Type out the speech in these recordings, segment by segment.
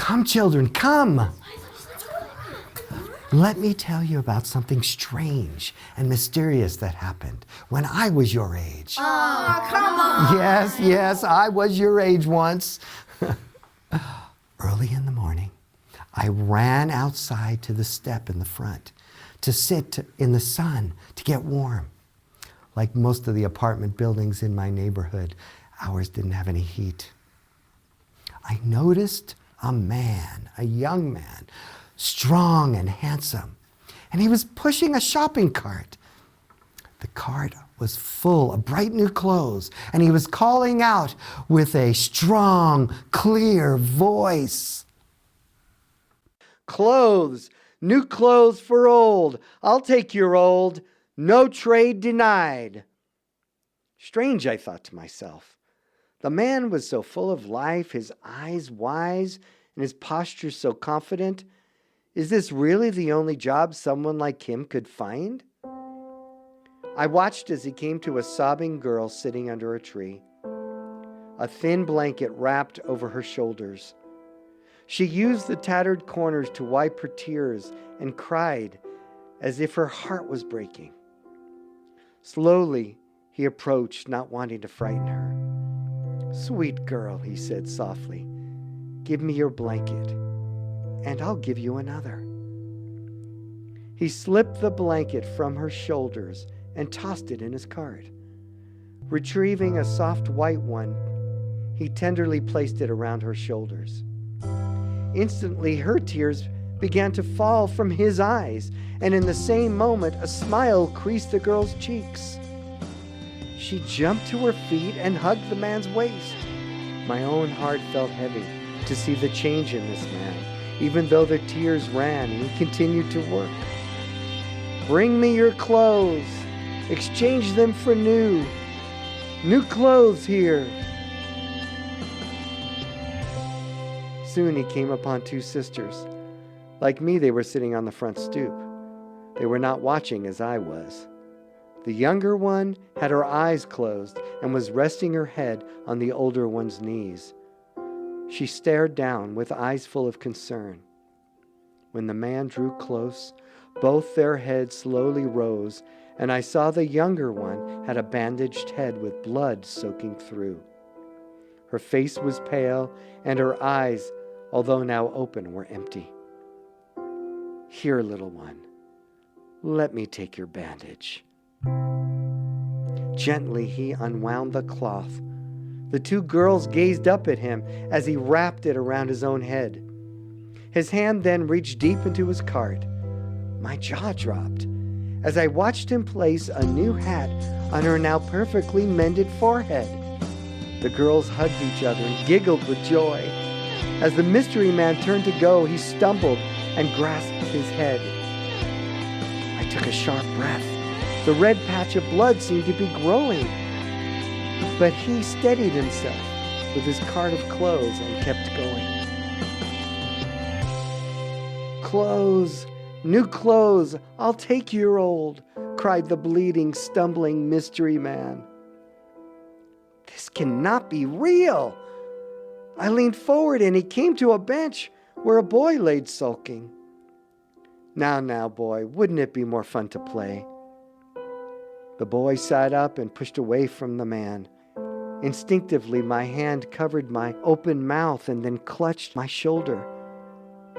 Come, children, come. Let me tell you about something strange and mysterious that happened when I was your age. Oh, come on. Yes, I was your age once. Early in the morning, I ran outside to the step in the front to sit in the sun to get warm. Like most of the apartment buildings in my neighborhood, ours didn't have any heat. I noticed a man, a young man, strong and handsome, and he was pushing a shopping cart. The cart was full of bright new clothes, and he was calling out with a strong, clear voice. Clothes, new clothes for old. I'll take your old. No trade denied. Strange, I thought to myself. The man was so full of life, his eyes wise, and his posture so confident. Is this really the only job someone like him could find? I watched as he came to a sobbing girl sitting under a tree, a thin blanket wrapped over her shoulders. She used the tattered corners to wipe her tears and cried as if her heart was breaking. Slowly, he approached, not wanting to frighten her. "Sweet girl," he said softly, "give me your blanket, and I'll give you another." He slipped the blanket from her shoulders and tossed it in his cart. Retrieving a soft white one, he tenderly placed it around her shoulders. Instantly, her tears began to fall from his eyes, and in the same moment, a smile creased the girl's cheeks. She jumped to her feet and hugged the man's waist. My own heart felt heavy to see the change in this man, even though the tears ran and he continued to work. "Bring me your clothes. Exchange them for new clothes here." Soon he came upon two sisters. Like me, they were sitting on the front stoop. They were not watching as I was. The younger one had her eyes closed and was resting her head on the older one's knees. She stared down with eyes full of concern. When the man drew close, both their heads slowly rose, and I saw the younger one had a bandaged head with blood soaking through. Her face was pale, and her eyes, although now open, were empty. "Here, little one, let me take your bandage." Gently he unwound the cloth. The two girls gazed up at him as he wrapped it around his own head. His hand then reached deep into his cart. My jaw dropped as I watched him place a new hat on her now perfectly mended forehead. The girls hugged each other and giggled with joy. As the mystery man turned to go, he stumbled and grasped his head. I took a sharp breath. The red patch of blood seemed to be growing. But he steadied himself with his cart of clothes and kept going. "Clothes, new clothes, I'll take your old," cried the bleeding, stumbling mystery man. This cannot be real. I leaned forward and he came to a bench where a boy laid sulking. Now, boy, wouldn't it be more fun to play?" The boy sat up and pushed away from the man. Instinctively, my hand covered my open mouth and then clutched my shoulder.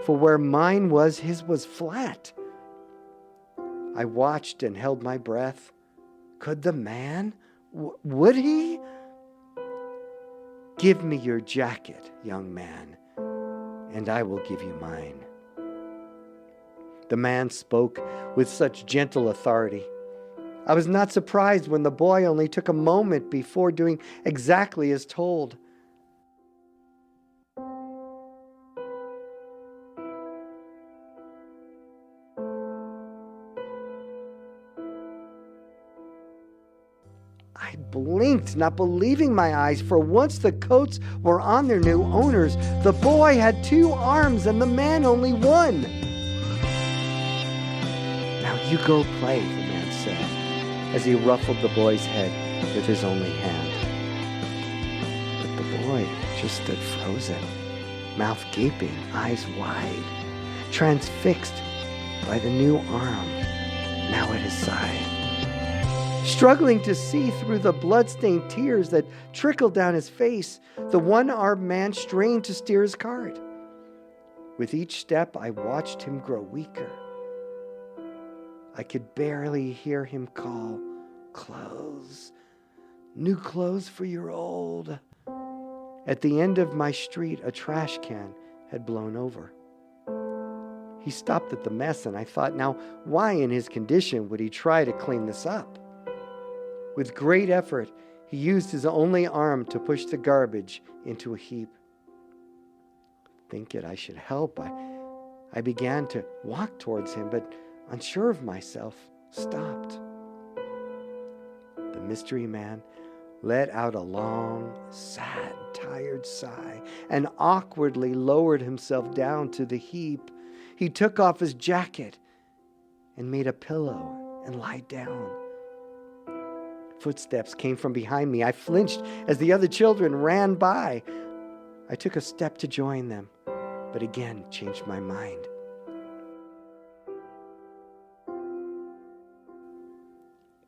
For where mine was, his was flat. I watched and held my breath. Could the man? Would he? "Give me your jacket, young man, and I will give you mine." The man spoke with such gentle authority. I was not surprised when the boy only took a moment before doing exactly as told. I blinked, not believing my eyes, for once the coats were on their new owners, the boy had 2 arms and the man only 1. "Now you go play," the man said, as he ruffled the boy's head with his only hand. But the boy just stood frozen, mouth gaping, eyes wide, transfixed by the new arm now at his side. Struggling to see through the blood-stained tears that trickled down his face, the one-armed man strained to steer his cart. With each step, I watched him grow weaker. I could barely hear him call, "Clothes, new clothes for your old." At the end of my street, a trash can had blown over. He stopped at the mess, and I thought, now, why in his condition would he try to clean this up? With great effort, he used his only arm to push the garbage into a heap. Thinking I should help, I began to walk towards him, but unsure of myself, stopped. The mystery man let out a long, sad, tired sigh and awkwardly lowered himself down to the heap. He took off his jacket and made a pillow and lied down. Footsteps came from behind me. I flinched as the other children ran by. I took a step to join them, but again changed my mind.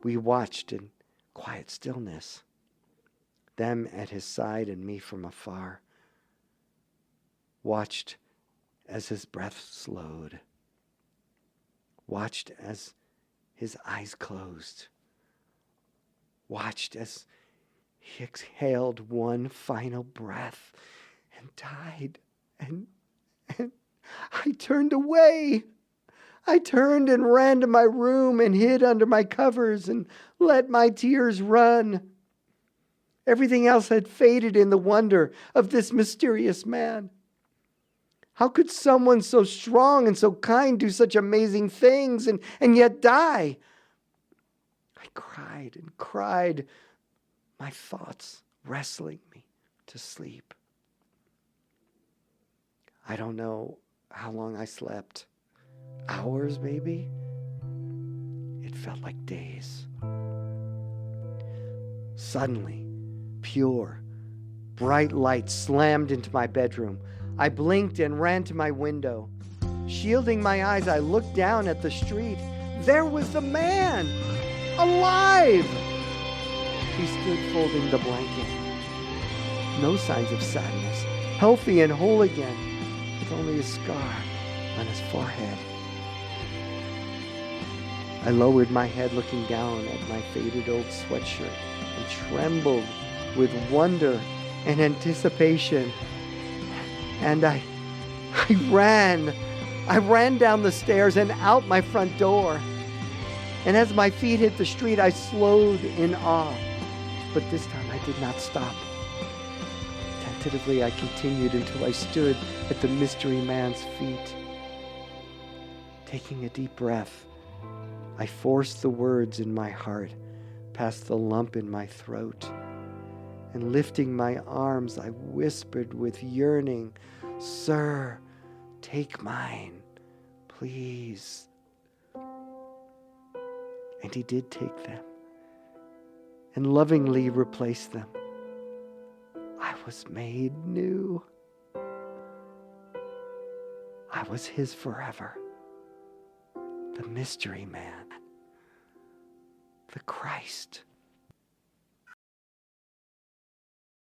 We watched in quiet stillness, them at his side and me from afar. Watched as his breath slowed. Watched as his eyes closed. Watched as he exhaled one final breath and died. And I turned away. I turned and ran to my room and hid under my covers and let my tears run. Everything else had faded in the wonder of this mysterious man. How could someone so strong and so kind do such amazing things and yet die? I cried and cried, my thoughts wrestling me to sleep. I don't know how long I slept. Hours, maybe? It felt like days. Suddenly, pure, bright light slammed into my bedroom. I blinked and ran to my window. Shielding my eyes, I looked down at the street. There was the man! Alive! He stood folding the blanket. No signs of sadness. Healthy and whole again, with only a scar on his forehead. I lowered my head looking down at my faded old sweatshirt and trembled with wonder and anticipation. And I ran down the stairs and out my front door. And as my feet hit the street, I slowed in awe. But this time I did not stop. Tentatively, I continued until I stood at the mystery man's feet. Taking a deep breath, I forced the words in my heart past the lump in my throat. And lifting my arms, I whispered with yearning, "Sir, take mine, please." And he did take them and lovingly replaced them. I was made new. I was his forever. The mystery man, the Christ.